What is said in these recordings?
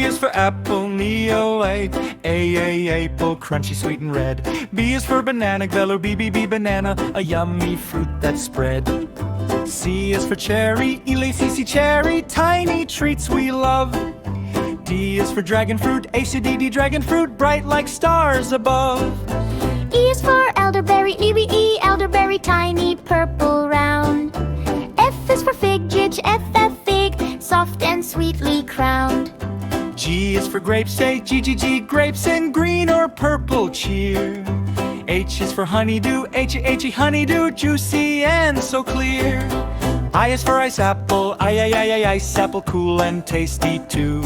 is for apple, neo-A. Apple, crunchy, sweet and red. B is for banana, bellow, B banana, a yummy fruit that's spread. C is for cherry, C cherry, tiny treats we love. D is for dragon fruit, ACDD, dragon fruit, bright like stars above. E is for elderberry, EBE, elderberry, tiny, purple, round. F is for fig, FF, fig, soft and sweetly crowned. G is for grapes, G, grapes in green or purple cheer. H is for honeydew, honeydew, juicy and so clear. I is for ice apple, ice apple, cool and tasty too.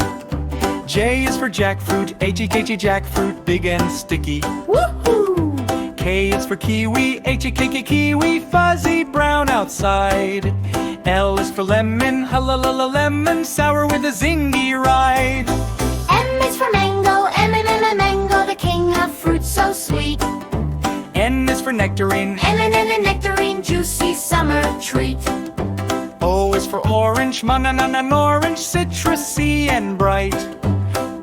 J is for jackfruit, jackfruit, big and sticky. Woohoo! K is for kiwi, kiwi, fuzzy brown outside. L is for lemon, lemon, sour with a zingy ride. M is for mango, mango, the king of fruits so sweet. N is for nectarine, nectarine, juicy summer treat. O is for orange, orange, citrusy and bright.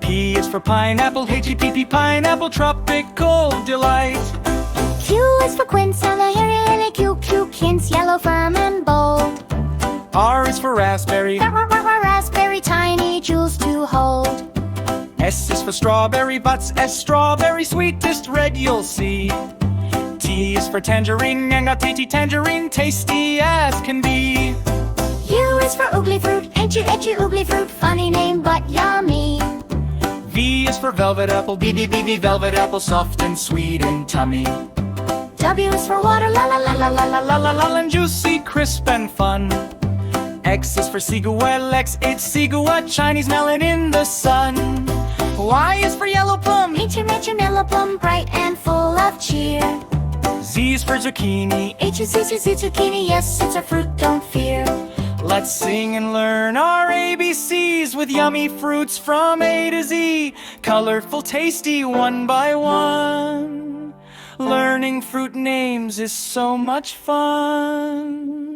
P is for pineapple, pineapple, tropical delight. Q is for quince, quince, yellow, firm and bold. R is for raspberry, raspberry, tiny jewels to hold. S is for strawberry, strawberry, sweetest red you'll see. T is for tangerine, tangerine, tasty as can be. U is for oogly fruit, oogly fruit, funny name but yummy. V is for velvet apple, velvet apple, soft and sweet in tummy. W is for water, and juicy, crisp and fun. X is for Sigua, it's Sigua, Chinese melon in the sun. Y is for yellow plum, yellow plum, bright and full of cheer. Z is for zucchini, zucchini, yes, it's a fruit, don't fear. Let's sing and learn our ABCs with yummy fruits from A to Z. Colorful, tasty, one by one. Learning fruit names is so much fun.